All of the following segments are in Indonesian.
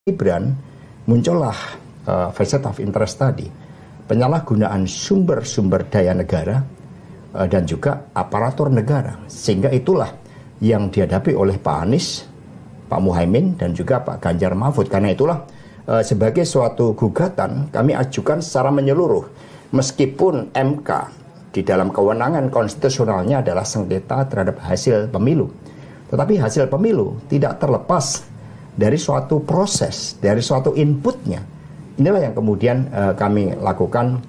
Gibran muncullah facet of interest tadi, penyalahgunaan sumber-sumber daya negara dan juga aparatur negara, sehingga itulah yang dihadapi oleh Pak Anies, Pak Muhaimin dan juga Pak Ganjar Mahfud. Karena itulah sebagai suatu gugatan kami ajukan secara menyeluruh, meskipun MK di dalam kewenangan konstitusionalnya adalah sengketa terhadap hasil pemilu, tetapi hasil pemilu tidak terlepas dari suatu proses, dari suatu inputnya. Inilah yang kemudian kami lakukan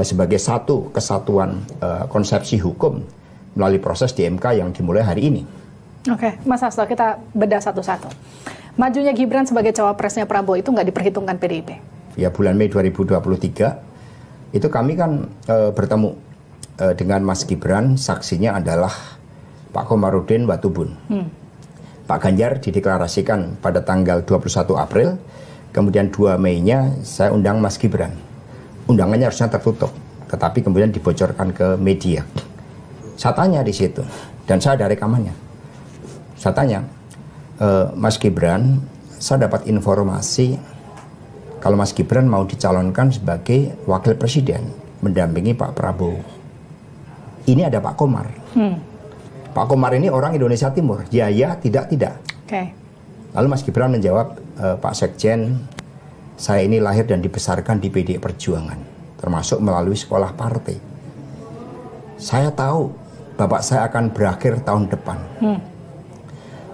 sebagai satu kesatuan konsepsi hukum melalui proses di MK yang dimulai hari ini. Oke, Mas Hasto, kita bedah satu-satu. Majunya Gibran sebagai cawapresnya Prabowo itu nggak diperhitungkan PDIP? Ya, bulan Mei 2023 itu kami kan bertemu dengan Mas Gibran, saksinya adalah Pak Komarudin Watubun. Pak Ganjar dideklarasikan pada tanggal 21 April, kemudian 2 Mei-nya saya undang Mas Gibran. Undangannya harusnya tertutup, tetapi kemudian dibocorkan ke media. Saya tanya di situ, dan saya ada rekamannya. Saya tanya, Mas Gibran, saya dapat informasi kalau Mas Gibran mau dicalonkan sebagai wakil presiden, mendampingi Pak Prabowo. Ini ada Pak Komar. Pak Komar ini orang Indonesia Timur, ya, tidak. Okay. Lalu Mas Gibran menjawab, Pak Sekjen, saya ini lahir dan dibesarkan di PDI Perjuangan, termasuk melalui sekolah partai. Saya tahu bapak saya akan berakhir tahun depan.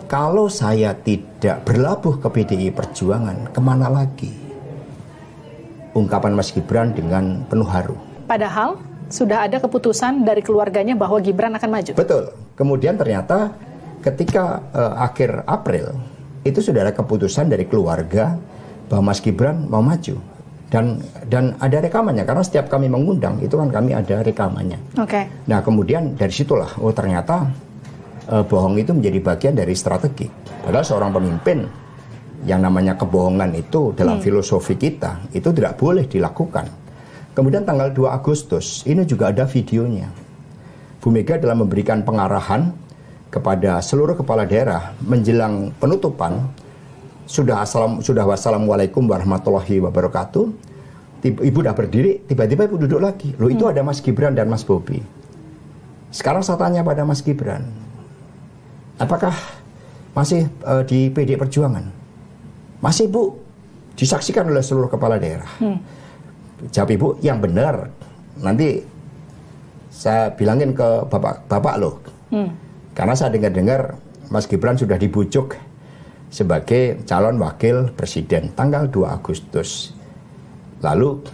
Kalau saya tidak berlabuh ke PDI Perjuangan, kemana lagi? Ungkapan Mas Gibran dengan penuh haru. Padahal sudah ada keputusan dari keluarganya bahwa Gibran akan maju. Betul. Kemudian ternyata ketika akhir April itu sudah ada keputusan dari keluarga bahwa Mas Gibran mau maju, dan ada rekamannya karena setiap kami mengundang itu kan kami ada rekamannya. Oke. Nah kemudian dari situlah ternyata bohong itu menjadi bagian dari strategi. Padahal seorang pemimpin yang namanya kebohongan itu dalam filosofi kita itu tidak boleh dilakukan. Kemudian tanggal 2 Agustus ini juga ada videonya. Bu Mega dalam memberikan pengarahan kepada seluruh kepala daerah menjelang penutupan, sudah wassalamualaikum warahmatullahi wabarakatuh. Ibu udah berdiri, tiba-tiba ibu duduk lagi. Loh, itu ada Mas Gibran dan Mas Bobi. Sekarang saya tanya pada Mas Gibran, apakah masih di PDI Perjuangan? Masih, Bu. Disaksikan oleh seluruh kepala daerah. Jawab ibu, yang benar. Nanti saya bilangin ke bapak loh. Karena saya dengar Mas Gibran sudah dibujuk sebagai calon wakil presiden tanggal 2 Agustus. Lalu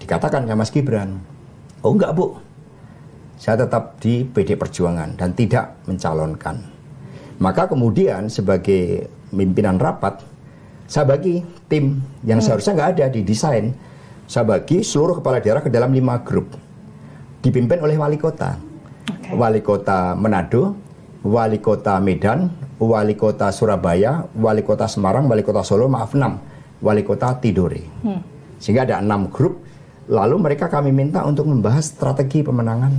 dikatakan ke Mas Gibran, oh enggak Bu, saya tetap di PDI Perjuangan dan tidak mencalonkan. Maka kemudian sebagai pimpinan rapat, saya bagi tim yang seharusnya nggak ada di desain. Saya bagi seluruh kepala daerah ke dalam 5 grup. Dipimpin oleh wali kota. Okay. Wali kota Manado, wali kota Medan, wali kota Surabaya, wali kota Semarang, wali kota Solo, 6. Wali kota Tidore. Sehingga ada 6 grup. Lalu mereka kami minta untuk membahas strategi pemenangan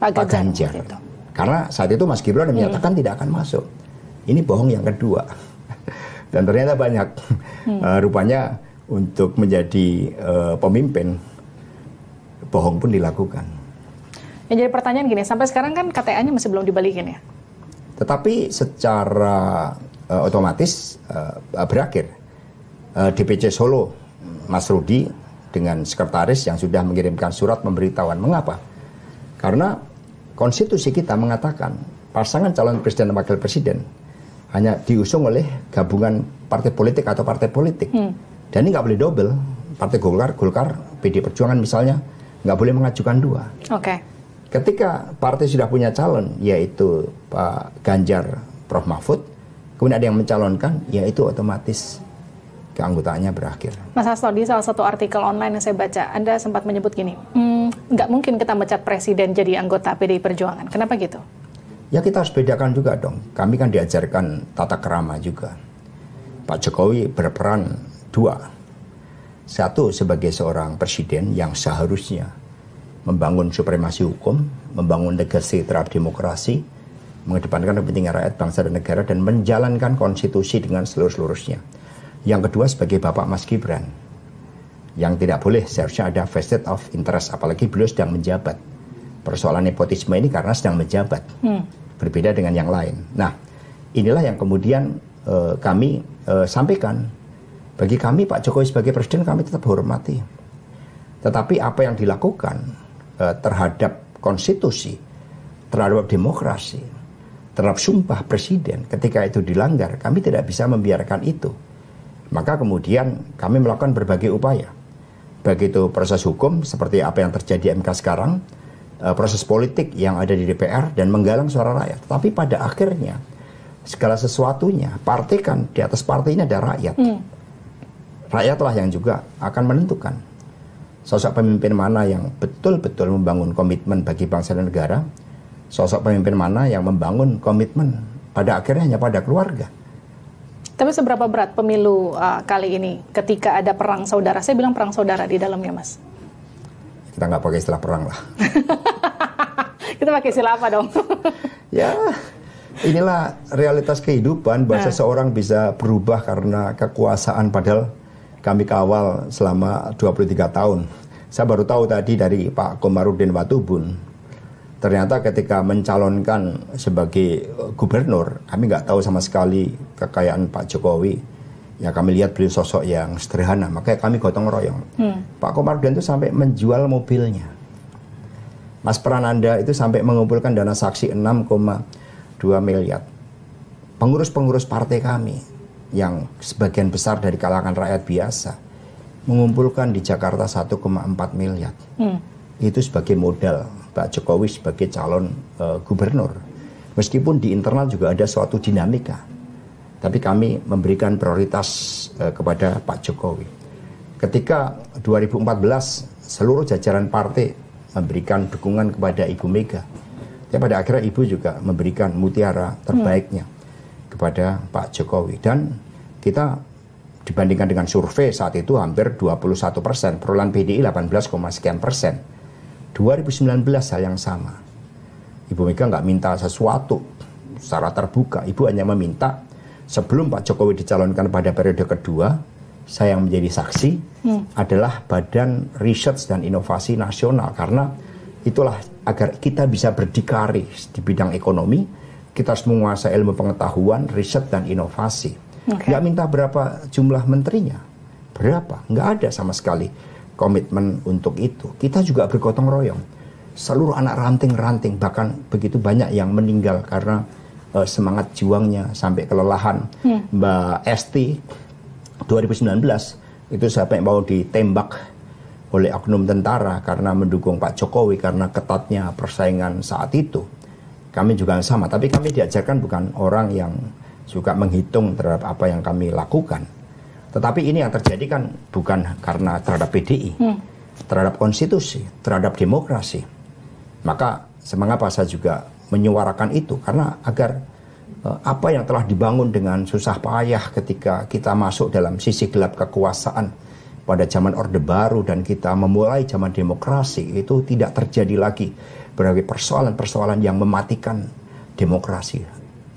Pak Ganjar. Karena saat itu Mas Gibran menyatakan tidak akan masuk. Ini bohong yang kedua. Dan ternyata banyak rupanya untuk menjadi pemimpin bohong pun dilakukan. Yang jadi pertanyaan gini, sampai sekarang kan KTA-nya masih belum dibalikin ya? Tetapi secara otomatis berakhir. DPC Solo Mas Rudi dengan sekretaris yang sudah mengirimkan surat pemberitahuan. Mengapa? Karena konstitusi kita mengatakan pasangan calon presiden dan wakil presiden hanya diusung oleh gabungan partai politik atau partai politik. Dan ini nggak boleh double. Partai Golkar, PDI Perjuangan misalnya, nggak boleh mengajukan 2. Oke. Ketika partai sudah punya calon, yaitu Pak Ganjar, Prof. Mahfud, kemudian ada yang mencalonkan, yaitu otomatis keanggotaannya berakhir. Mas Hasto, di salah satu artikel online yang saya baca, Anda sempat menyebut gini, nggak mungkin kita mecat presiden jadi anggota PDI Perjuangan. Kenapa gitu? Ya kita harus bedakan juga dong. Kami kan diajarkan tata krama juga. Pak Jokowi berperan 2. Satu, sebagai seorang presiden yang seharusnya membangun supremasi hukum, membangun legasi terhadap demokrasi, mengedepankan kepentingan rakyat, bangsa dan negara, dan menjalankan konstitusi dengan seluruh-seluruhnya. Yang kedua sebagai Bapak Mas Gibran, yang tidak boleh seharusnya ada vested of interest, apalagi beliau sedang menjabat. Persoalan nepotisme ini karena sedang menjabat, berbeda dengan yang lain. Nah, inilah yang kemudian kami sampaikan. Bagi kami Pak Jokowi sebagai presiden kami tetap hormati. Tetapi apa yang dilakukan terhadap konstitusi, terhadap demokrasi, terhadap sumpah presiden, ketika itu dilanggar, kami tidak bisa membiarkan itu. Maka kemudian kami melakukan berbagai upaya. Baik itu proses hukum seperti apa yang terjadi MK sekarang, proses politik yang ada di DPR, dan menggalang suara rakyat. Tapi pada akhirnya segala sesuatunya, partai kan di atas partai ini ada rakyat. Rakyatlah yang juga akan menentukan sosok pemimpin mana yang betul-betul membangun komitmen bagi bangsa dan negara, sosok pemimpin mana yang membangun komitmen pada akhirnya hanya pada keluarga. Tapi seberapa berat pemilu kali ini ketika ada perang saudara? Saya bilang perang saudara di dalamnya, Mas. Kita nggak pakai istilah perang lah. Kita pakai istilah apa dong? Ya, inilah realitas kehidupan bahwa seseorang bisa berubah karena kekuasaan, padahal kami kawal selama 23 tahun. Saya baru tahu tadi dari Pak Komarudin Watubun, ternyata ketika mencalonkan sebagai gubernur, kami nggak tahu sama sekali kekayaan Pak Jokowi. Ya kami lihat beliau sosok yang sederhana, makanya kami gotong royong. Pak Komarudin itu sampai menjual mobilnya. Mas Prananda itu sampai mengumpulkan dana saksi 6,2 miliar. Pengurus-pengurus partai kami yang sebagian besar dari kalangan rakyat biasa mengumpulkan di Jakarta 1,4 miliar. Itu sebagai modal Pak Jokowi sebagai calon gubernur. Meskipun di internal juga ada suatu dinamika, tapi kami memberikan prioritas kepada Pak Jokowi. Ketika 2014 seluruh jajaran partai memberikan dukungan kepada Ibu Mega, ya pada akhirnya Ibu juga memberikan mutiara terbaiknya kepada Pak Jokowi. Dan kita dibandingkan dengan survei saat itu hampir 21%, perolehan PDI 18, sekian persen. 2019 hal yang sama. Ibu Mega nggak minta sesuatu secara terbuka. Ibu hanya meminta sebelum Pak Jokowi dicalonkan pada periode kedua, saya yang menjadi saksi adalah Badan Riset dan Inovasi Nasional, karena itulah agar kita bisa berdikari di bidang ekonomi, kita harus menguasai ilmu pengetahuan, riset dan inovasi. Nggak minta berapa jumlah menterinya, berapa, nggak ada sama sekali komitmen untuk itu. Kita juga bergotong royong, seluruh anak ranting-ranting, bahkan begitu banyak yang meninggal karena semangat juangnya sampai kelelahan. Mbak Esti 2019 itu sampai mau ditembak oleh oknum tentara karena mendukung Pak Jokowi karena ketatnya persaingan saat itu. Kami juga sama, tapi kami diajarkan bukan orang yang suka menghitung terhadap apa yang kami lakukan. Tetapi ini yang terjadi kan bukan karena terhadap PDI, terhadap konstitusi, terhadap demokrasi. Maka semengapa saya juga menyuarakan itu, karena agar apa yang telah dibangun dengan susah payah ketika kita masuk dalam sisi gelap kekuasaan pada zaman Orde Baru dan kita memulai zaman demokrasi, itu tidak terjadi lagi berbagai persoalan-persoalan yang mematikan demokrasi,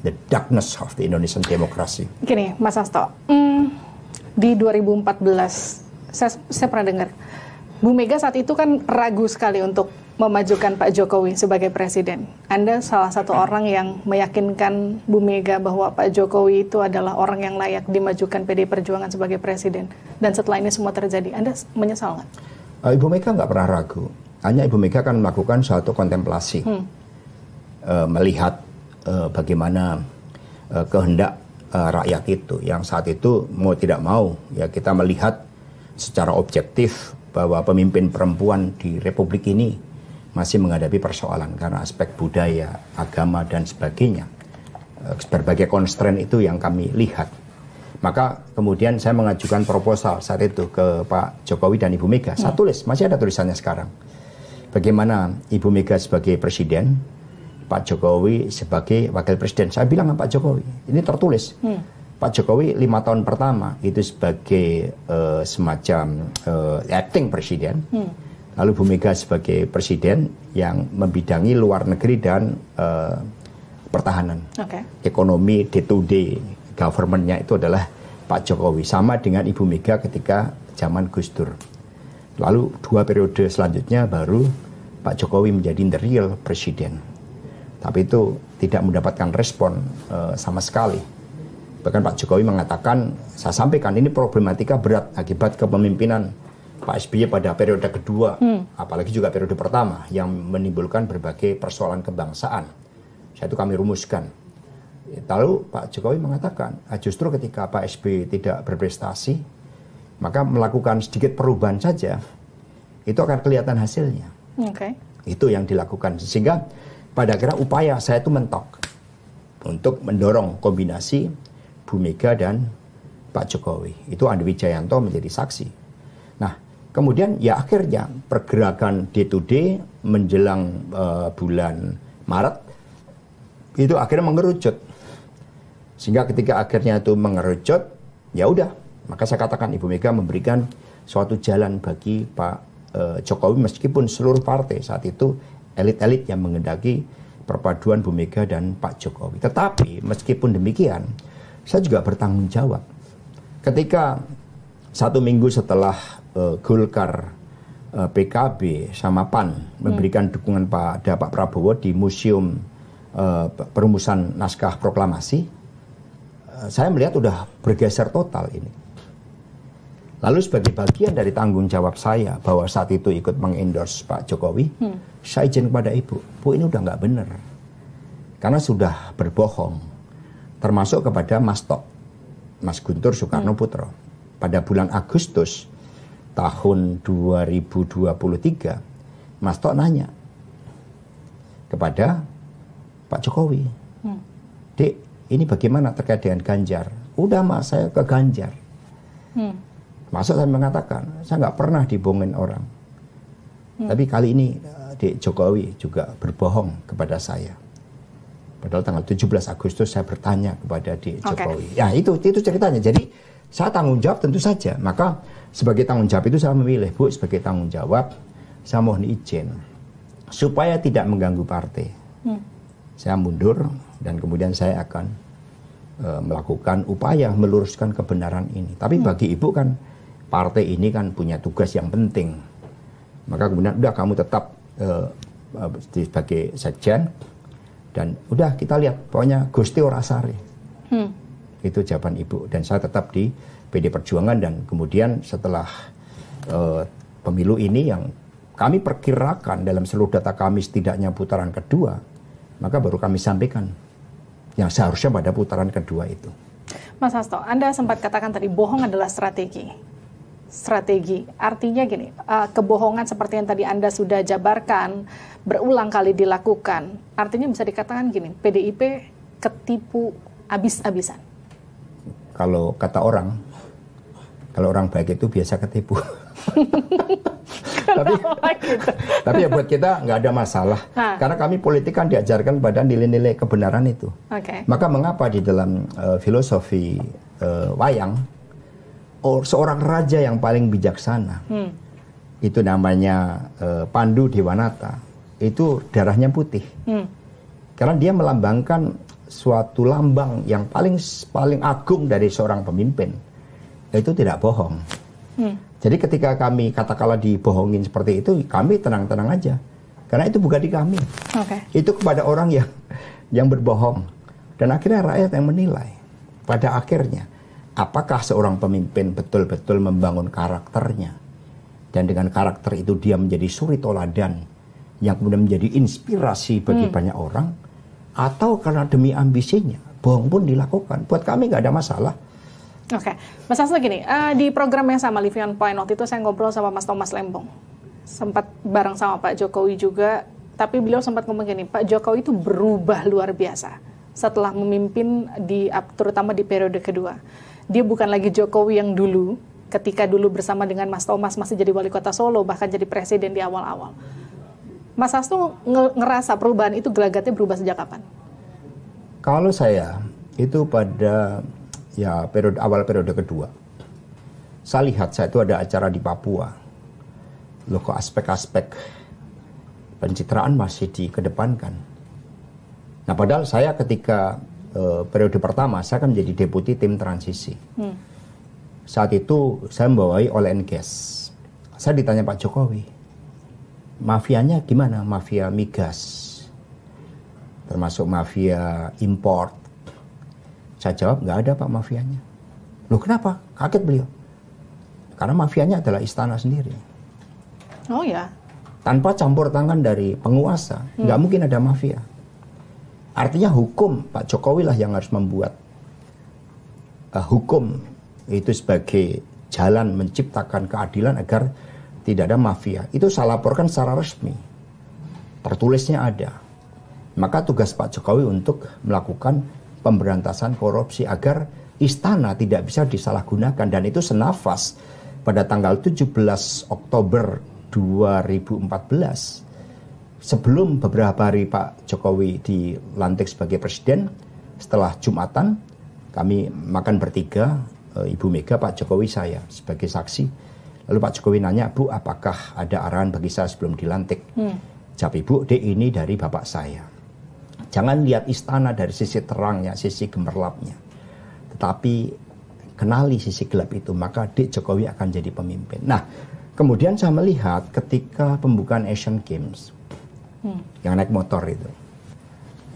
the darkness of the Indonesian democracy. Gini, Mas Hasto, di 2014 saya pernah dengar Bu Mega saat itu kan ragu sekali untuk memajukan Pak Jokowi sebagai presiden. Anda salah satu orang yang meyakinkan Bu Mega bahwa Pak Jokowi itu adalah orang yang layak dimajukan PDI Perjuangan sebagai presiden. Dan setelah ini semua terjadi, Anda menyesal nggak? Ibu Mega nggak pernah ragu. Hanya Ibu Mega akan melakukan suatu kontemplasi. Melihat bagaimana kehendak rakyat itu. Yang saat itu mau tidak mau, ya kita melihat secara objektif bahwa pemimpin perempuan di Republik ini masih menghadapi persoalan karena aspek budaya, agama, dan sebagainya. Berbagai constraint itu yang kami lihat. Maka kemudian saya mengajukan proposal saat itu ke Pak Jokowi dan Ibu Mega. Saya tulis, masih ada tulisannya sekarang. Bagaimana Ibu Mega sebagai presiden, Pak Jokowi sebagai wakil presiden. Saya bilang sama Pak Jokowi, ini tertulis. Pak Jokowi 5 tahun pertama itu sebagai semacam acting presiden. Lalu Bu Mega sebagai presiden yang membidangi luar negeri dan pertahanan. Ekonomi day-to-day government-nya itu adalah Pak Jokowi. Sama dengan Ibu Mega ketika zaman Gus Dur. Lalu 2 periode selanjutnya baru Pak Jokowi menjadi the real presiden. Tapi itu tidak mendapatkan respon sama sekali. Bahkan Pak Jokowi mengatakan, saya sampaikan ini problematika berat akibat kepemimpinan Pak SBY pada periode kedua, apalagi juga periode pertama yang menimbulkan berbagai persoalan kebangsaan. Itu kami rumuskan. Lalu Pak Jokowi mengatakan, justru ketika Pak SBY tidak berprestasi, maka melakukan sedikit perubahan saja, itu akan kelihatan hasilnya. Itu yang dilakukan. Sehingga pada akhirnya upaya saya itu mentok untuk mendorong kombinasi Bu Mega dan Pak Jokowi. Itu Andi Wijayanto menjadi saksi. Nah, kemudian ya akhirnya pergerakan day-to-day menjelang bulan Maret, itu akhirnya mengerucut. Sehingga ketika akhirnya itu mengerucut, ya udah, maka saya katakan Ibu Mega memberikan suatu jalan bagi Pak Jokowi, meskipun seluruh partai saat itu elit-elit yang menghendaki perpaduan Bu Mega dan Pak Jokowi. Tetapi meskipun demikian, saya juga bertanggung jawab. Ketika 1 minggu setelah Golkar, PKB sama PAN memberikan dukungan pada Pak Prabowo di Museum Perumusan Naskah Proklamasi, saya melihat udah bergeser total ini. Lalu sebagai bagian dari tanggung jawab saya bahwa saat itu ikut mengendorse Pak Jokowi, saya izin kepada Ibu, Bu ini udah nggak benar. Karena sudah berbohong, termasuk kepada Mas Tok, Mas Guntur Soekarno Putro. Pada bulan Agustus tahun 2023, Mas Tok nanya kepada Pak Jokowi, Dek, ini bagaimana terkait dengan Ganjar? Udah Mas, saya ke Ganjar. Masuk saya mengatakan, saya nggak pernah dibohongin orang. Tapi kali ini Dek Jokowi juga berbohong kepada saya. Padahal tanggal 17 Agustus saya bertanya kepada Dek Jokowi. Ya itu ceritanya. Jadi saya tanggung jawab tentu saja. Maka sebagai tanggung jawab itu saya memilih, Bu, sebagai tanggung jawab saya mohon izin supaya tidak mengganggu partai. Saya mundur dan kemudian saya akan melakukan upaya meluruskan kebenaran ini. Tapi bagi Ibu kan partai ini kan punya tugas yang penting. Maka kemudian udah kamu tetap sebagai sekjen dan udah kita lihat pokoknya Gusti ora sare. Itu jawaban Ibu dan saya tetap di PD Perjuangan dan kemudian setelah pemilu ini yang kami perkirakan dalam seluruh data kami setidaknya putaran kedua, maka baru kami sampaikan yang seharusnya pada putaran kedua itu. Mas Hasto, Anda sempat katakan tadi bohong adalah strategi. Artinya gini, kebohongan seperti yang tadi Anda sudah jabarkan berulang kali dilakukan, artinya bisa dikatakan gini, PDIP ketipu abis-abisan. Kalau kata orang, kalau orang baik itu biasa ketipu. tapi ya buat kita nggak ada masalah, karena kami politik kan diajarkan pada nilai-nilai kebenaran itu. Maka mengapa di dalam filosofi wayang, seorang raja yang paling bijaksana, itu namanya Pandu Dewanata, itu darahnya putih, karena dia melambangkan suatu lambang yang paling agung dari seorang pemimpin, itu tidak bohong. Jadi ketika kami katakanlah dibohongin seperti itu, kami tenang-tenang aja, karena itu bukan di kami, itu kepada orang yang berbohong, dan akhirnya rakyat yang menilai. Pada akhirnya, apakah seorang pemimpin betul-betul membangun karakternya, dan dengan karakter itu dia menjadi suri toladan yang kemudian menjadi inspirasi bagi banyak orang, atau karena demi ambisinya bohong pun dilakukan. Buat kami nggak ada masalah. Mas Hasto gini, di program yang sama Livian Point waktu itu saya ngobrol sama Mas Thomas Lembong, sempat bareng sama Pak Jokowi juga, tapi beliau sempat ngomong gini, Pak Jokowi itu berubah luar biasa setelah memimpin terutama di periode kedua. Dia bukan lagi Jokowi yang dulu, ketika dulu bersama dengan Mas Thomas masih jadi wali kota Solo, bahkan jadi presiden di awal-awal. Mas Hasto ngerasa perubahan itu gelagatnya berubah sejak kapan? Kalau saya, itu pada awal periode kedua. Saya lihat itu ada acara di Papua. Loh kok aspek-aspek pencitraan masih dikedepankan. Nah, padahal saya ketika periode pertama saya kan menjadi deputi tim transisi. Saat itu saya membawai oil and gas. Saya ditanya Pak Jokowi, mafianya gimana? Mafia migas, termasuk mafia import. Saya jawab, nggak ada Pak mafianya. Loh kenapa? Kaget beliau. Karena mafianya adalah istana sendiri. Oh ya. Tanpa campur tangan dari penguasa, nggak mungkin ada mafia. Artinya hukum, Pak Jokowi lah yang harus membuat hukum itu sebagai jalan menciptakan keadilan agar tidak ada mafia. Itu saya laporkan secara resmi. Tertulisnya ada. Maka tugas Pak Jokowi untuk melakukan pemberantasan korupsi agar istana tidak bisa disalahgunakan. Dan itu senafas pada tanggal 17 Oktober 2014. Sebelum beberapa hari Pak Jokowi dilantik sebagai presiden, setelah Jumatan, kami makan bertiga, Ibu Mega, Pak Jokowi, saya sebagai saksi. Lalu Pak Jokowi nanya, Bu, apakah ada arahan bagi saya sebelum dilantik? Jawab Ibu, Dek, ini dari Bapak saya. Jangan lihat istana dari sisi terangnya, sisi gemerlapnya. Tetapi kenali sisi gelap itu, maka Dek Jokowi akan jadi pemimpin. Nah, kemudian saya melihat ketika pembukaan Asian Games, yang naik motor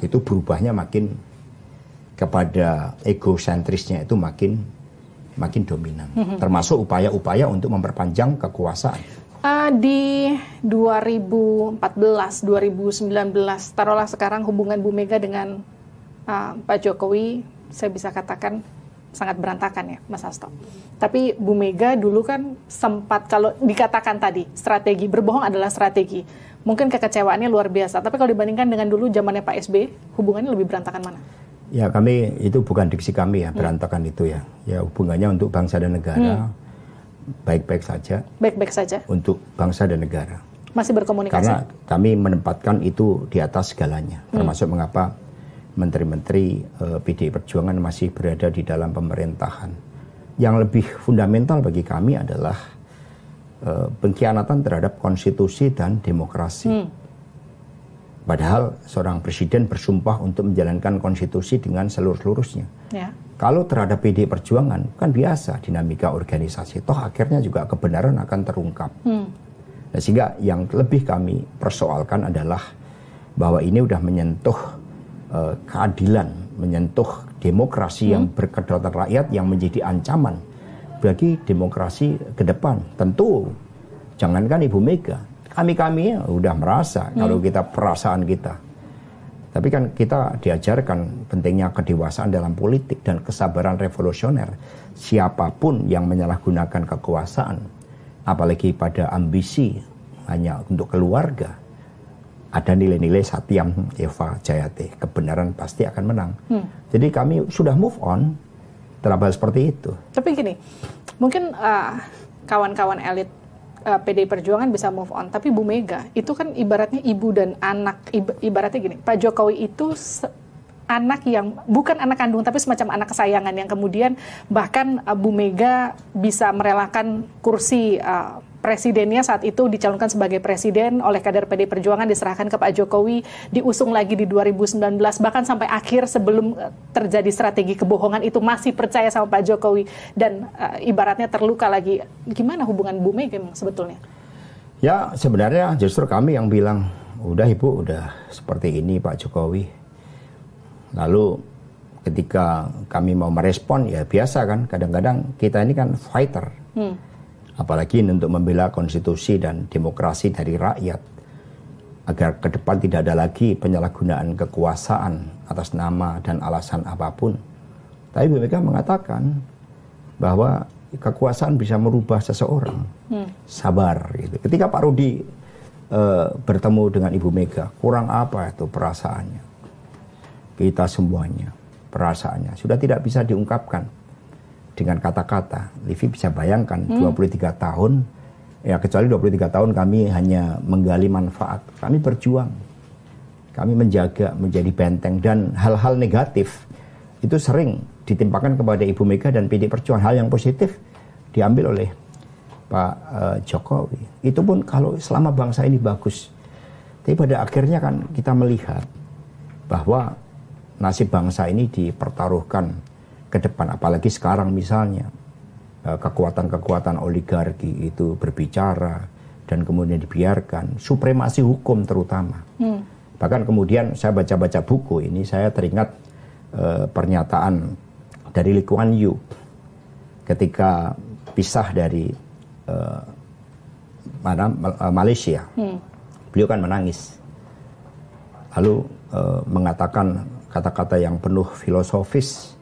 itu berubahnya makin kepada egosentrisnya itu makin dominan, termasuk upaya-upaya untuk memperpanjang kekuasaan. Di 2014, 2019, taruhlah sekarang hubungan Bu Mega dengan Pak Jokowi, saya bisa katakan sangat berantakan ya, Mas Hasto. Tapi Bu Mega dulu kan sempat, kalau dikatakan tadi, strategi, berbohong adalah strategi. Mungkin kekecewaannya luar biasa, tapi kalau dibandingkan dengan dulu zamannya Pak SBY, hubungannya lebih berantakan mana? Ya, kami, itu bukan diksi kami ya, berantakan itu ya. Ya, hubungannya untuk bangsa dan negara, baik-baik saja. Baik-baik saja? Untuk bangsa dan negara. Masih berkomunikasi? Karena kami menempatkan itu di atas segalanya, termasuk mengapa menteri-menteri PDI Perjuangan masih berada di dalam pemerintahan. Yang lebih fundamental bagi kami adalah pengkhianatan terhadap konstitusi dan demokrasi. Padahal seorang presiden bersumpah untuk menjalankan konstitusi dengan seluruh-seluruhnya. Ya. Kalau terhadap PDI Perjuangan, kan biasa dinamika organisasi. Toh akhirnya juga kebenaran akan terungkap. Nah, sehingga yang lebih kami persoalkan adalah bahwa ini udah menyentuh keadilan, menyentuh demokrasi yang berkedaulatan rakyat yang menjadi ancaman bagi demokrasi ke depan. Tentu jangankan Ibu Mega, kami udah merasa kalau kita perasaan kita. Tapi kan kita diajarkan pentingnya kedewasaan dalam politik dan kesabaran revolusioner. Siapapun yang menyalahgunakan kekuasaan, apalagi pada ambisi hanya untuk keluarga, ada nilai-nilai Satyam Eva Jayate, kebenaran pasti akan menang. Jadi kami sudah move on terhadap seperti itu. Tapi gini, mungkin kawan-kawan elit PDI Perjuangan bisa move on, tapi Bu Mega itu kan ibaratnya ibu dan anak, ibaratnya gini, Pak Jokowi itu anak yang bukan anak kandung tapi semacam anak kesayangan yang kemudian bahkan Bu Mega bisa merelakan kursi presidennya saat itu dicalonkan sebagai presiden oleh kader PDI Perjuangan, diserahkan ke Pak Jokowi, diusung lagi di 2019, bahkan sampai akhir sebelum terjadi strategi kebohongan itu masih percaya sama Pak Jokowi dan ibaratnya terluka lagi. Gimana hubungan Bu Mega sebetulnya? Ya, sebenarnya justru kami yang bilang, udah Ibu, udah seperti ini Pak Jokowi. Lalu ketika kami mau merespon, ya biasa kan, kadang-kadang kita ini kan fighter. Apalagi untuk membela konstitusi dan demokrasi dari rakyat agar ke depan tidak ada lagi penyalahgunaan kekuasaan atas nama dan alasan apapun. Tapi Bu Mega mengatakan bahwa kekuasaan bisa merubah seseorang. Sabar gitu. Ketika Pak Rudi bertemu dengan Ibu Mega, kurang apa itu perasaannya? Kita semuanya perasaannya sudah tidak bisa diungkapkan dengan kata-kata. Livi bisa bayangkan 23 tahun, ya kecuali 23 tahun kami hanya menggali manfaat. Kami berjuang, kami menjaga, menjadi benteng, dan hal-hal negatif itu sering ditimpakan kepada Ibu Mega dan PDI Perjuangan. Hal yang positif diambil oleh Pak Jokowi. Itu pun kalau selama bangsa ini bagus. Tapi pada akhirnya kan kita melihat bahwa nasib bangsa ini dipertaruhkan ke depan, apalagi sekarang misalnya kekuatan-kekuatan oligarki itu berbicara dan kemudian dibiarkan, supremasi hukum terutama. Bahkan kemudian saya baca-baca buku ini, saya teringat pernyataan dari Lee Kuan Yew ketika pisah dari Malaysia. Beliau kan menangis, lalu mengatakan kata-kata yang penuh filosofis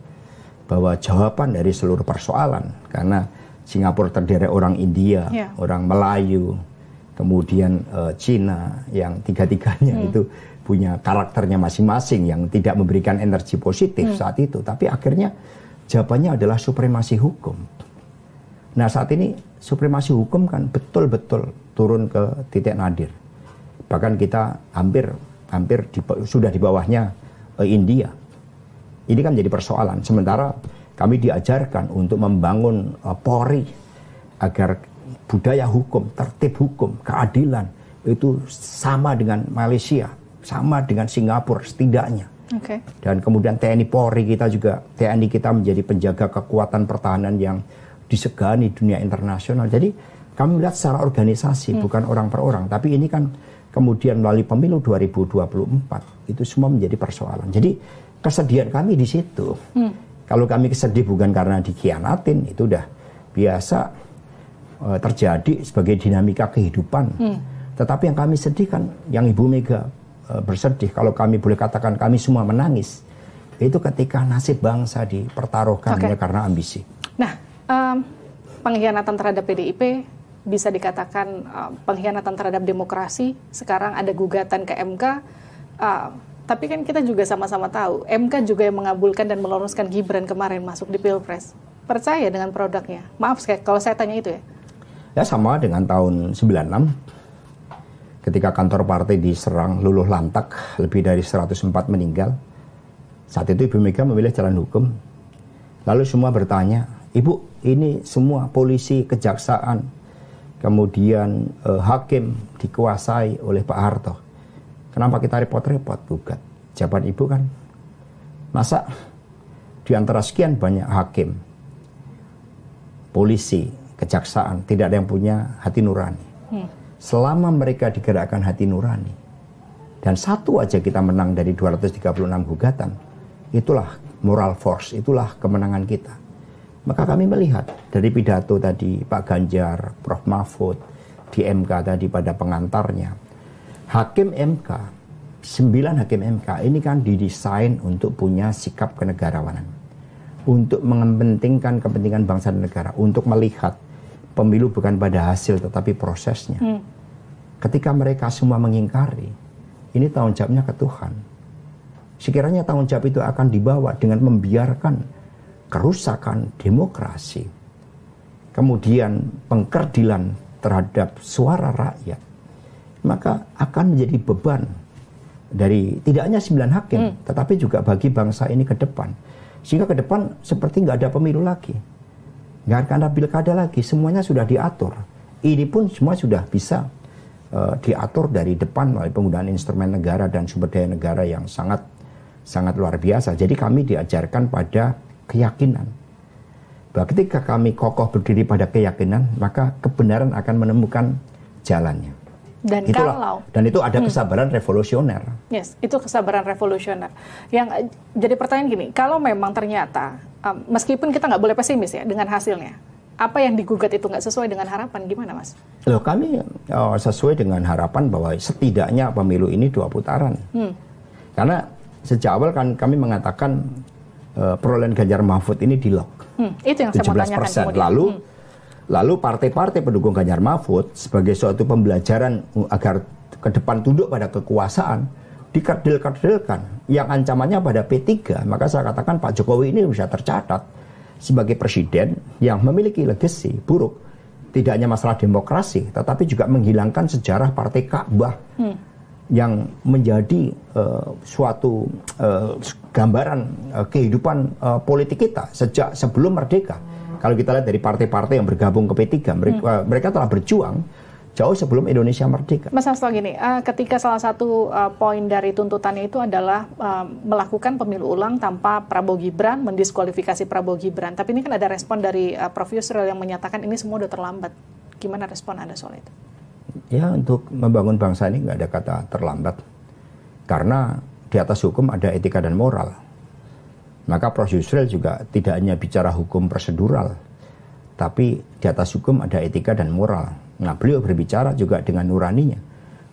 bahwa jawaban dari seluruh persoalan, karena Singapura terdiri orang India, orang Melayu, kemudian Cina, yang tiga-tiganya itu punya karakternya masing-masing yang tidak memberikan energi positif saat itu. Tapi akhirnya jawabannya adalah supremasi hukum. Nah saat ini supremasi hukum kan betul-betul turun ke titik nadir. Bahkan kita hampir sudah di bawahnya India. Ini kan jadi persoalan. Sementara kami diajarkan untuk membangun Polri agar budaya hukum, tertib hukum, keadilan itu sama dengan Malaysia, sama dengan Singapura setidaknya. Dan kemudian TNI Polri kita juga, TNI kita menjadi penjaga kekuatan pertahanan yang disegani dunia internasional. Jadi kami melihat secara organisasi, bukan orang per orang. Tapi ini kan kemudian melalui pemilu 2024 itu semua menjadi persoalan. Jadi kesedihan kami di situ. Kalau kami kesedih bukan karena dikhianatin, itu udah biasa terjadi sebagai dinamika kehidupan. Tetapi yang kami sedihkan, yang Ibu Mega bersedih, kalau kami boleh katakan kami semua menangis, itu ketika nasib bangsa dipertaruhkan karena ambisi. Nah, pengkhianatan terhadap PDIP bisa dikatakan pengkhianatan terhadap demokrasi. Sekarang ada gugatan ke MK. Tapi kan kita juga sama-sama tahu, MK juga yang mengabulkan dan meloloskan Gibran kemarin masuk di Pilpres. Percaya dengan produknya? Maaf kalau saya tanya itu ya. Ya sama dengan tahun 96, ketika kantor partai diserang luluh lantak, lebih dari 104 meninggal. Saat itu Ibu Mega memilih jalan hukum. Lalu semua bertanya, Ibu, ini semua polisi, kejaksaan, kemudian hakim dikuasai oleh Pak Harto. Kenapa kita repot-repot gugat? Jawaban Ibu kan, masa di antara sekian banyak hakim, polisi, kejaksaan, tidak ada yang punya hati nurani. Selama mereka digerakkan hati nurani, dan satu aja kita menang dari 236 gugatan, itulah moral force, itulah kemenangan kita. Maka kami melihat dari pidato tadi Pak Ganjar, Prof. Mahfud, di MK tadi pada pengantarnya, Hakim MK, 9 hakim MK ini kan didesain untuk punya sikap kenegarawanan, untuk mengepentingkan kepentingan bangsa dan negara, untuk melihat pemilu bukan pada hasil tetapi prosesnya. Ketika mereka semua mengingkari, ini tanggung jawabnya ke Tuhan. Sekiranya tanggung jawab itu akan dibawa dengan membiarkan kerusakan demokrasi, kemudian pengkerdilan terhadap suara rakyat, maka akan menjadi beban dari tidak hanya 9 hakim, tetapi juga bagi bangsa ini ke depan. Sehingga ke depan seperti nggak ada pemilu lagi, nggak akan ada pilkada lagi, semuanya sudah diatur. Ini pun semua sudah bisa diatur dari depan melalui penggunaan instrumen negara dan sumber daya negara yang sangat luar biasa. Jadi kami diajarkan pada keyakinan, bahwa ketika kami kokoh berdiri pada keyakinan, maka kebenaran akan menemukan jalannya. Dan itu ada kesabaran revolusioner. Yes, itu kesabaran revolusioner. Yang jadi pertanyaan gini, kalau memang ternyata meskipun kita nggak boleh pesimis ya dengan hasilnya, apa yang digugat itu nggak sesuai dengan harapan, gimana Mas? Loh, kami sesuai dengan harapan bahwa setidaknya pemilu ini 2 putaran. Karena sejak awal kan kami mengatakan perolehan Ganjar Mahfud ini di lock. Itu yang saya mau tanyakan kemudian. Lalu partai-partai pendukung Ganjar Mahfud sebagai suatu pembelajaran agar ke depan tunduk pada kekuasaan, dikerdil-kerdilkan yang ancamannya pada P3. Maka saya katakan Pak Jokowi ini bisa tercatat sebagai presiden yang memiliki legacy buruk. Tidak hanya masalah demokrasi, tetapi juga menghilangkan sejarah partai Ka'bah yang menjadi suatu gambaran kehidupan politik kita sejak sebelum merdeka. Kalau kita lihat dari partai-partai yang bergabung ke P3, mereka telah berjuang jauh sebelum Indonesia merdeka. Mas Hasto gini, ketika salah satu poin dari tuntutannya itu adalah melakukan pemilu ulang tanpa Prabowo Gibran, mendiskualifikasi Prabowo Gibran. Tapi ini kan ada respon dari Prof. Yusril yang menyatakan ini semua udah terlambat. Gimana respon Anda soal itu? Ya, untuk membangun bangsa ini nggak ada kata terlambat. Karena di atas hukum ada etika dan moral. Maka Prof. Yusril juga tidak hanya bicara hukum prosedural, tapi di atas hukum ada etika dan moral. Nah, beliau berbicara juga dengan nuraninya,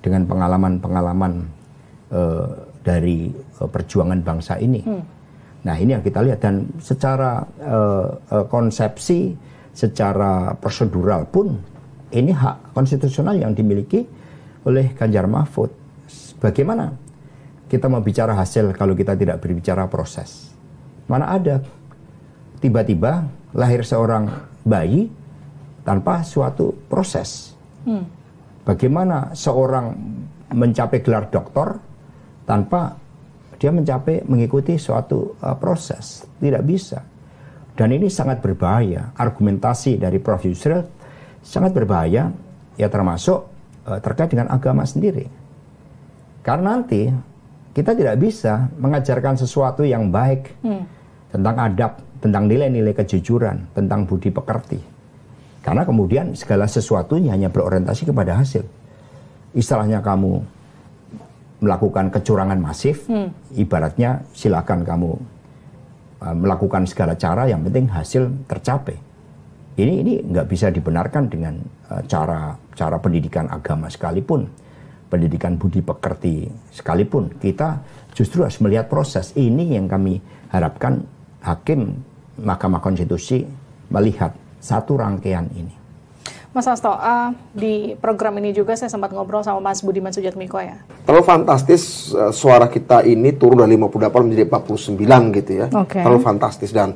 dengan pengalaman-pengalaman dari perjuangan bangsa ini. Nah, ini yang kita lihat. Dan secara konsepsi, secara prosedural pun, ini hak konstitusional yang dimiliki oleh Ganjar Mahfud. Bagaimana kita mau bicara hasil kalau kita tidak berbicara proses? Mana ada tiba-tiba lahir seorang bayi tanpa suatu proses. Bagaimana seorang mencapai gelar doktor tanpa dia mengikuti suatu proses? Tidak bisa. Dan ini sangat berbahaya. Argumentasi dari Prof. Yusril sangat berbahaya, ya termasuk terkait dengan agama sendiri. Karena nanti kita tidak bisa mengajarkan sesuatu yang baik tentang adab, tentang nilai-nilai kejujuran, tentang budi pekerti. Karena kemudian segala sesuatunya hanya berorientasi kepada hasil. Istilahnya kamu melakukan kecurangan masif, ibaratnya silakan kamu melakukan segala cara, yang penting hasil tercapai. Ini nggak bisa dibenarkan dengan cara pendidikan agama sekalipun, pendidikan budi pekerti sekalipun. Kita justru harus melihat proses. Ini yang kami harapkan hakim Mahkamah Konstitusi melihat satu rangkaian ini. Mas Hasto, di program ini juga saya sempat ngobrol sama Mas Budiman Sujatmiko ya. Terlalu fantastis suara kita ini turun dari 58 menjadi 49 gitu ya. Terlalu fantastis dan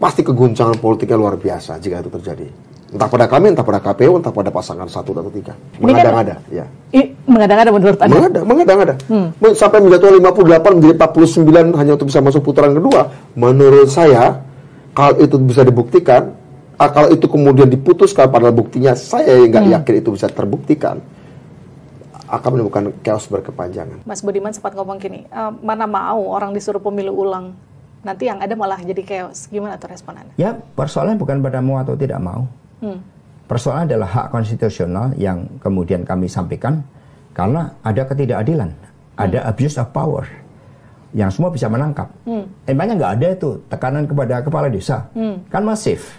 pasti keguncangan politiknya luar biasa jika itu terjadi. Entah pada kami, entah pada KPU, entah pada pasangan 1 atau 3. Mengada-ngada, ya. Mengada-ngada menurut Anda? Mengada-ngada. Sampai menjatuhkan 58 menjadi 49 hanya untuk bisa masuk putaran kedua. Menurut saya, kalau itu bisa dibuktikan, kalau itu kemudian diputuskan padahal buktinya saya yang nggak yakin itu bisa terbuktikan, akan menimbulkan chaos berkepanjangan. Mas Budiman sempat ngomong gini, mana mau orang disuruh pemilu ulang, nanti yang ada malah jadi chaos. Gimana tuh respon Anda? Ya, persoalan bukan pada mau atau tidak mau. Persoalan adalah hak konstitusional yang kemudian kami sampaikan karena ada ketidakadilan, ada abuse of power yang semua bisa menangkap. Emangnya nggak ada itu tekanan kepada kepala desa, kan masif.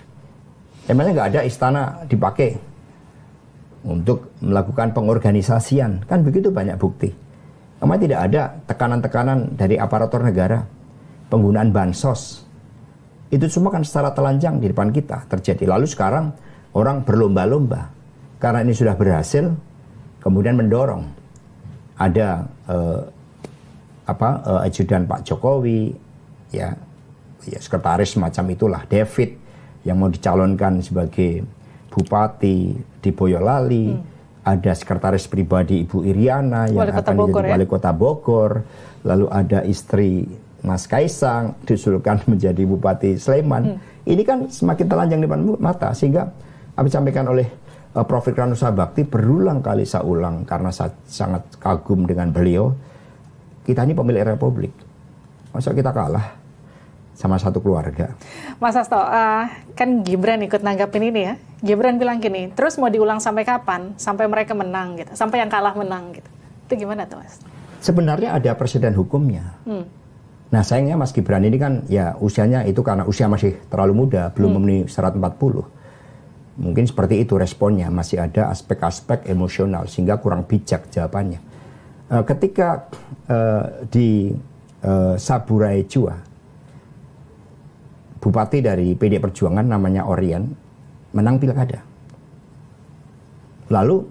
Emangnya nggak ada istana dipakai untuk melakukan pengorganisasian, kan begitu banyak bukti. Emang tidak ada tekanan-tekanan dari aparatur negara, penggunaan bansos. Itu semua kan secara telanjang di depan kita terjadi. Lalu sekarang orang berlomba-lomba karena ini sudah berhasil, kemudian mendorong ada ajudan Pak Jokowi, ya sekretaris semacam itulah, David, yang mau dicalonkan sebagai bupati di Boyolali, ada sekretaris pribadi Ibu Iriana yang akan menjadi wali kota Bogor, lalu ada istri Mas Kaisang diusulkan menjadi bupati Sleman. Ini kan semakin telanjang di depan mata, sehingga apa disampaikan oleh Prof. Fikran Nusa Bakti berulang kali saya ulang karena saya sangat kagum dengan beliau. Kita ini pemilik republik, masa kita kalah sama satu keluarga. Mas Hasto, kan Gibran ikut nanggapin ini ya. Gibran bilang gini, terus mau diulang sampai kapan? Sampai mereka menang gitu, sampai yang kalah menang gitu. Itu gimana tuh Mas? Sebenarnya ada presiden hukumnya. Nah sayangnya Mas Gibran ini kan ya usianya itu karena usia masih terlalu muda, belum memenuhi syarat 40. Mungkin seperti itu responnya, masih ada aspek-aspek emosional sehingga kurang bijak jawabannya. Ketika di Saburai Jua, bupati dari PD Perjuangan namanya Orian menang pilkada. Lalu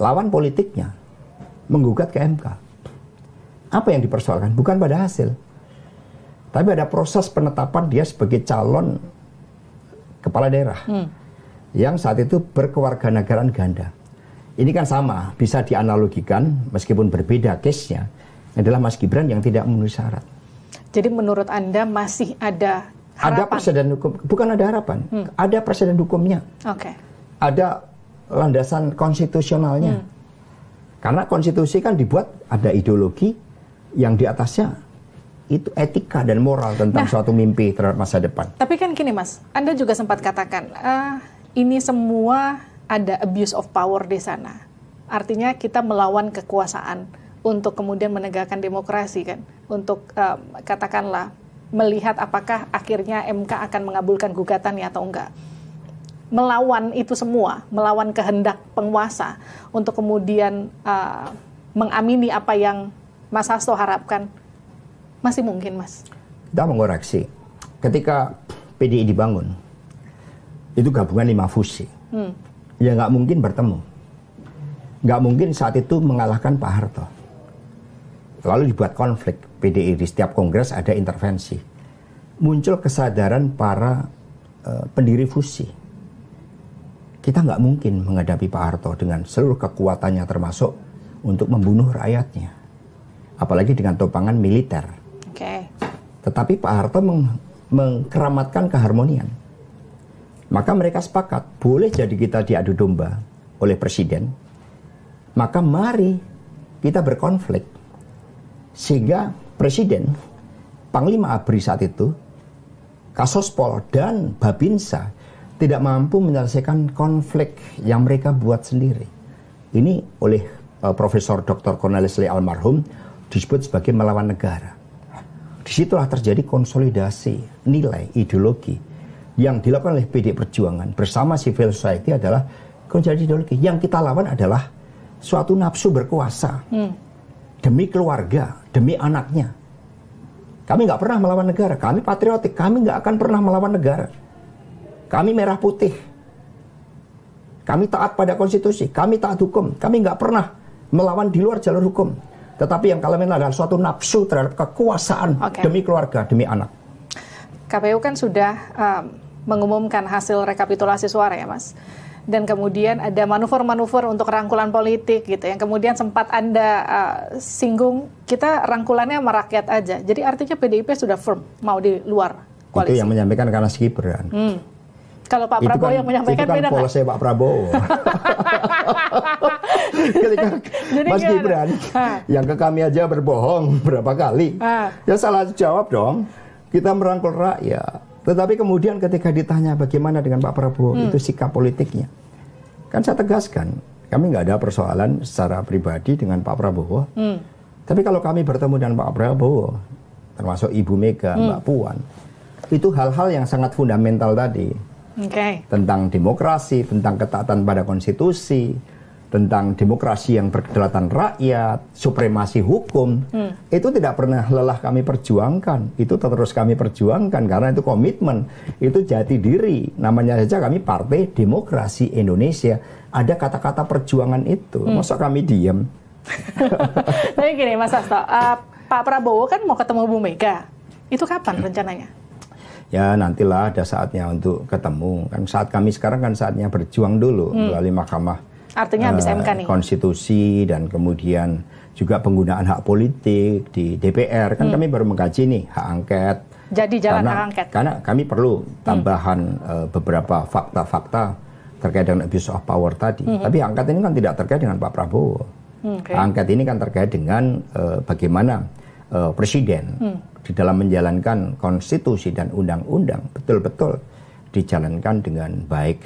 lawan politiknya menggugat ke MK. Apa yang dipersoalkan? Bukan pada hasil, tapi ada proses penetapan dia sebagai calon kepala daerah yang saat itu berkewarganegaraan ganda. Ini kan sama, bisa dianalogikan meskipun berbeda case-nya adalah Mas Gibran yang tidak memenuhi syarat. Jadi menurut Anda masih ada harapan? Ada presiden hukum, bukan ada harapan, ada presiden hukumnya. Oke. Ada landasan konstitusionalnya. Karena konstitusi kan dibuat ada ideologi yang di atasnya itu etika dan moral tentang suatu mimpi terhadap masa depan. Tapi kan gini Mas, Anda juga sempat katakan ini semua ada abuse of power di sana. Artinya kita melawan kekuasaan untuk kemudian menegakkan demokrasi kan, untuk katakanlah melihat apakah akhirnya MK akan mengabulkan gugatannya atau enggak. Melawan itu semua, melawan kehendak penguasa untuk kemudian mengamini apa yang Mas Hasto harapkan. Masih mungkin, Mas? Kita mengoreksi. Ketika PDI dibangun, itu gabungan 5 fusi. Ya nggak mungkin bertemu. Nggak mungkin saat itu mengalahkan Pak Harto. Lalu dibuat konflik PDI, di setiap kongres ada intervensi. Muncul kesadaran para pendiri fusi. Kita nggak mungkin menghadapi Pak Harto dengan seluruh kekuatannya termasuk untuk membunuh rakyatnya. Apalagi dengan topangan militer. Tetapi Pak Harto mengkeramatkan keharmonian. Maka mereka sepakat, boleh jadi kita diadu domba oleh presiden, maka mari kita berkonflik. Sehingga presiden, Panglima ABRI saat itu, Kasospol dan Babinsa tidak mampu menyelesaikan konflik yang mereka buat sendiri. Ini oleh Profesor Dr. Cornelis Lee almarhum disebut sebagai melawan negara. Disitulah terjadi konsolidasi nilai ideologi yang dilakukan oleh PDI Perjuangan bersama civil society adalah konsolidasi ideologi. Yang kita lawan adalah suatu nafsu berkuasa demi keluarga, demi anaknya. Kami nggak pernah melawan negara, kami patriotik, kami nggak akan pernah melawan negara. Kami merah putih, kami taat pada konstitusi, kami taat hukum, kami nggak pernah melawan di luar jalur hukum. Tetapi yang kami adalah suatu nafsu terhadap kekuasaan demi keluarga, demi anak. KPU kan sudah mengumumkan hasil rekapitulasi suara ya Mas. Dan kemudian ada manuver-manuver untuk rangkulan politik gitu. Yang kemudian sempat Anda singgung, kita rangkulannya sama rakyat aja. Jadi artinya PDIP sudah firm mau di luar koalisi. Itu yang menyampaikan karena Gibran. Kalau Pak Prabowo yang menyampaikan beda kan polosnya Pak Prabowo. Ketika Mas Gibran yang ke kami aja berbohong berapa kali, ya salah jawab dong. Kita merangkul rakyat. Tetapi kemudian ketika ditanya bagaimana dengan Pak Prabowo, itu sikap politiknya. Kan saya tegaskan, kami nggak ada persoalan secara pribadi dengan Pak Prabowo. Tapi kalau kami bertemu dengan Pak Prabowo, termasuk Ibu Mega, Mbak Puan, itu hal-hal yang sangat fundamental tadi. Tentang demokrasi, tentang ketaatan pada konstitusi, tentang demokrasi yang berkedaulatan rakyat, supremasi hukum, itu tidak pernah lelah kami perjuangkan. Itu terus kami perjuangkan karena itu komitmen, itu jati diri. Namanya saja kami Partai Demokrasi Indonesia. Ada kata-kata perjuangan itu. Masa kami diam? Tapi gini Mas Hasto, Pak Prabowo kan mau ketemu Bu Mega. Itu kapan rencananya? Ya nantilah ada saatnya untuk ketemu. Kan saat kami sekarang kan saatnya berjuang dulu melalui Mahkamah. Artinya habis MK nih. Konstitusi dan kemudian juga penggunaan hak politik di DPR. Kan kami baru mengkaji nih hak angket. Jadi jalan hak angket. Karena kami perlu tambahan beberapa fakta-fakta terkait dengan abuse of power tadi. Tapi hak angket ini kan tidak terkait dengan Pak Prabowo. Hak angket ini kan terkait dengan bagaimana presiden di dalam menjalankan konstitusi dan undang-undang betul-betul dijalankan dengan baik.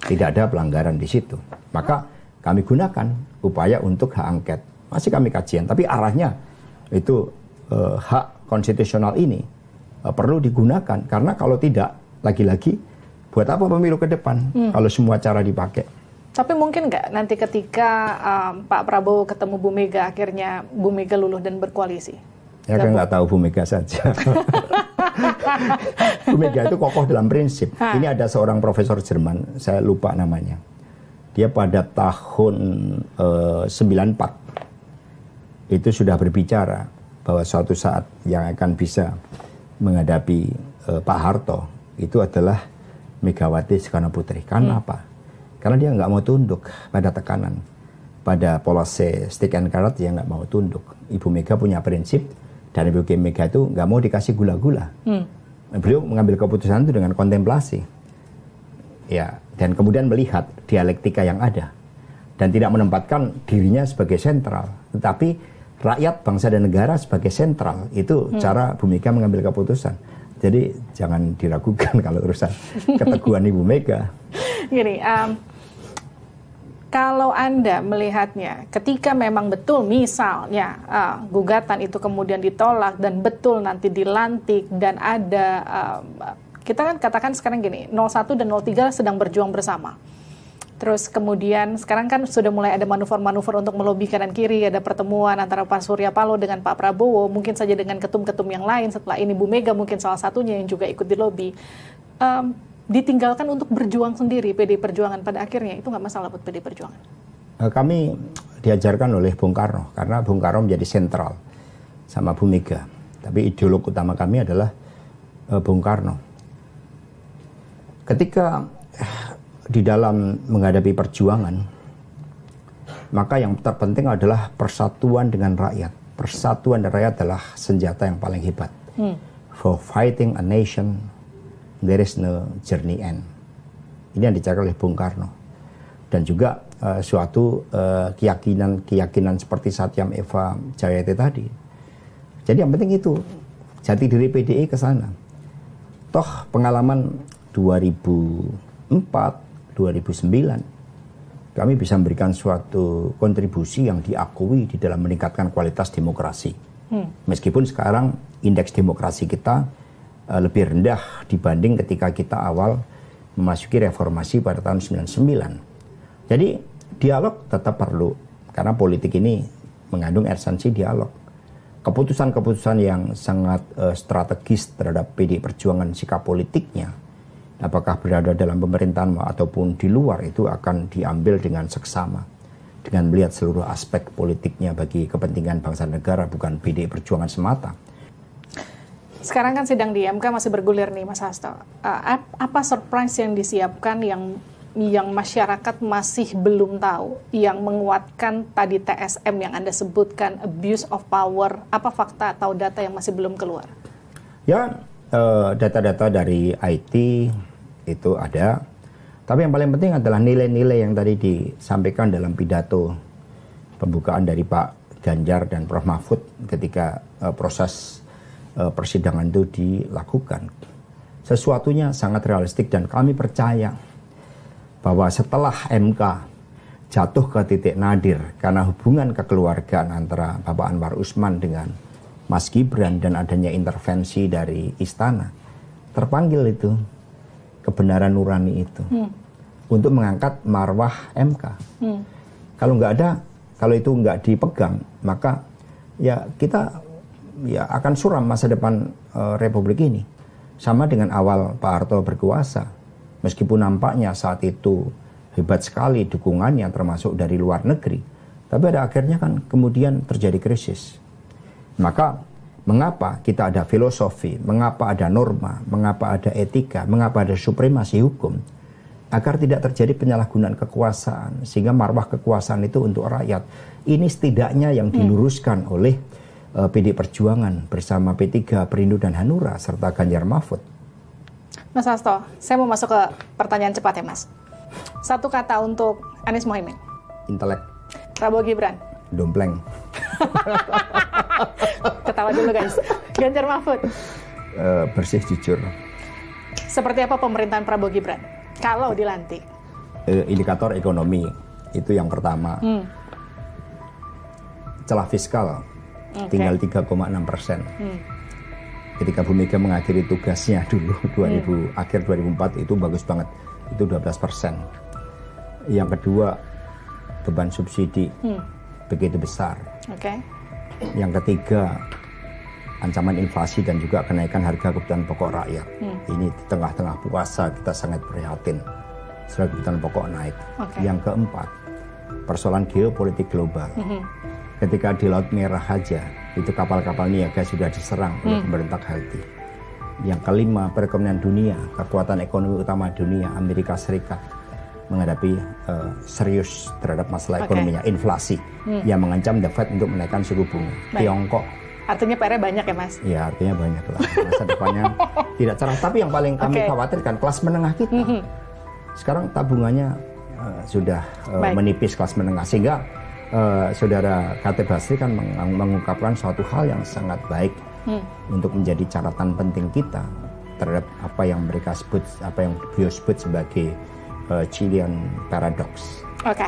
Tidak ada pelanggaran di situ. Maka kami gunakan upaya untuk hak angket. Masih kami kajian, tapi arahnya itu hak konstitusional ini perlu digunakan. Karena kalau tidak, lagi-lagi buat apa pemilu ke depan kalau semua cara dipakai. Tapi mungkin nggak nanti ketika Pak Prabowo ketemu Bu Mega, akhirnya Bu Mega luluh dan berkoalisi? Ya kan nggak tahu Bu Mega saja. Bu Mega itu kokoh dalam prinsip. Ini ada seorang profesor Jerman, saya lupa namanya. Dia pada tahun 94 itu sudah berbicara bahwa suatu saat yang akan bisa menghadapi Pak Harto itu adalah Megawati Soekarno Putri. Karena apa? Karena dia nggak mau tunduk pada tekanan, pada polisi stick and carrot, dia nggak mau tunduk. Ibu Mega punya prinsip, dan Ibu Mega itu nggak mau dikasih gula-gula. Beliau mengambil keputusan itu dengan kontemplasi. Ya, dan kemudian melihat dialektika yang ada dan tidak menempatkan dirinya sebagai sentral, tetapi rakyat, bangsa dan negara sebagai sentral. Itu cara Bu Mega mengambil keputusan. Jadi jangan diragukan kalau urusan keteguhan Ibu Mega. Gini, kalau Anda melihatnya, ketika memang betul misalnya gugatan itu kemudian ditolak dan betul nanti dilantik dan ada kita kan katakan sekarang gini, 01 dan 03 sedang berjuang bersama. Terus kemudian sekarang kan sudah mulai ada manuver-manuver untuk melobi kanan kiri, ada pertemuan antara Pak Surya Paloh dengan Pak Prabowo, mungkin saja dengan ketum-ketum yang lain, setelah ini Bu Mega mungkin salah satunya yang juga ikut dilobi. Ditinggalkan untuk berjuang sendiri PDI Perjuangan pada akhirnya, itu nggak masalah buat PDI Perjuangan? Kami diajarkan oleh Bung Karno, karena Bung Karno menjadi sentral sama Bu Mega. Tapi ideolog utama kami adalah Bung Karno. Ketika di dalam menghadapi perjuangan, maka yang terpenting adalah persatuan dengan rakyat. Persatuan dan rakyat adalah senjata yang paling hebat. For fighting a nation, there is no journey end. Ini yang dicakap oleh Bung Karno. Dan juga suatu keyakinan seperti Satyam Eva Jayate tadi. Jadi yang penting itu, jati diri PDI ke sana. Toh pengalaman 2004, 2009, kami bisa memberikan suatu kontribusi yang diakui di dalam meningkatkan kualitas demokrasi. Meskipun sekarang indeks demokrasi kita lebih rendah dibanding ketika kita awal memasuki reformasi pada tahun 99. Jadi dialog tetap perlu, karena politik ini mengandung esensi dialog. Keputusan-keputusan yang sangat strategis terhadap PDI Perjuangan, sikap politiknya, apakah berada dalam pemerintahan ataupun di luar, itu akan diambil dengan seksama, dengan melihat seluruh aspek politiknya bagi kepentingan bangsa negara, bukan PDI Perjuangan semata. Sekarang kan sidang di MK masih bergulir nih, Mas Hasto. Apa surprise yang disiapkan yang masyarakat masih belum tahu, yang menguatkan tadi TSM yang Anda sebutkan, abuse of power? Apa fakta atau data yang masih belum keluar? Ya, data-data dari IT itu ada, tapi yang paling penting adalah nilai-nilai yang tadi disampaikan dalam pidato pembukaan dari Pak Ganjar dan Prof Mahfud ketika proses persidangan itu dilakukan. Sesuatunya sangat realistik dan kami percaya bahwa setelah MK jatuh ke titik nadir karena hubungan kekeluargaan antara Bapak Anwar Usman dengan Mas Gibran dan adanya intervensi dari istana, terpanggil itu kebenaran nurani itu untuk mengangkat marwah MK. Kalau nggak ada, kalau itu nggak dipegang, maka ya kita ya akan suram masa depan Republik ini. Sama dengan awal Pak Harto berkuasa, meskipun nampaknya saat itu hebat sekali dukungannya termasuk dari luar negeri, tapi pada akhirnya kan kemudian terjadi krisis. Maka mengapa kita ada filosofi, mengapa ada norma, mengapa ada etika, mengapa ada supremasi hukum, agar tidak terjadi penyalahgunaan kekuasaan, sehingga marwah kekuasaan itu untuk rakyat. Ini setidaknya yang diluruskan oleh PDI Perjuangan bersama P3, Perindo dan Hanura serta Ganjar Mahfud. Mas Hasto, saya mau masuk ke pertanyaan cepat ya Mas. Satu kata untuk Anies Mohaimin. Intelek. Prabowo Gibran. Dompleng. Ketawa dulu guys. Ganjar Mahfud. Bersih, jujur. Seperti apa pemerintahan Prabowo Gibran kalau dilantik? Indikator ekonomi itu yang pertama. Celah fiskal tinggal 3,6%. Ketika Bu Mega mengakhiri tugasnya dulu akhir 2004 itu bagus banget, itu 12%. Yang kedua, beban subsidi begitu besar. Yang ketiga, ancaman inflasi dan juga kenaikan harga kebutuhan pokok rakyat. Ini di tengah-tengah puasa kita sangat prihatin, setelah kebutuhan pokok naik. Yang keempat, persoalan geopolitik global. Ketika di Laut Merah aja, itu kapal-kapal niaga sudah diserang oleh pemerintah Houthi. Yang kelima, perekonomian dunia, kekuatan ekonomi utama dunia, Amerika Serikat, menghadapi serius terhadap masalah ekonominya, inflasi, yang mengancam The Fed untuk menaikkan suku bunga. Tiongkok. Artinya PR-nya banyak ya Mas? Ya, artinya banyak lah. Masa depannya tidak cerah. Tapi yang paling kami khawatirkan, kelas menengah kita. Sekarang tabungannya sudah menipis kelas menengah, sehingga saudara Khatib Basri kan mengungkapkan suatu hal yang sangat baik untuk menjadi catatan penting kita terhadap apa yang mereka sebut, apa yang beliau sebut sebagai Chilean paradox. Oke.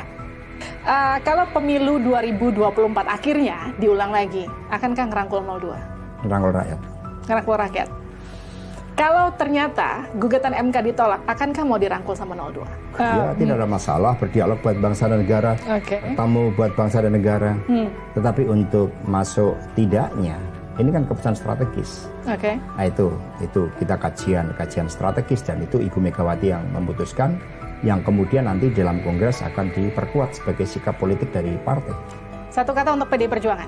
Kalau pemilu 2024 akhirnya diulang lagi, akankah ngerangkul 02? Ngerangkul rakyat. Ngerangkul rakyat. Kalau ternyata gugatan MK ditolak, akankah mau dirangkul sama 02? Ya, tidak ada masalah, berdialog buat bangsa dan negara, tamu buat bangsa dan negara. Tetapi untuk masuk tidaknya, ini kan keputusan strategis. Nah, itu kita kajian strategis, dan itu Ibu Megawati yang memutuskan, yang kemudian nanti dalam Kongres akan diperkuat sebagai sikap politik dari partai. Satu kata untuk PDI Perjuangan.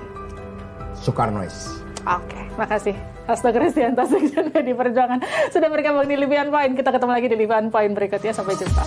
Soekarnois. Oke, makasih. Hasto Kristianto, Sekjen PDI Perjuangan, sudah bergabung di Livian Point. Kita ketemu lagi di Livian Point berikutnya. Sampai jumpa.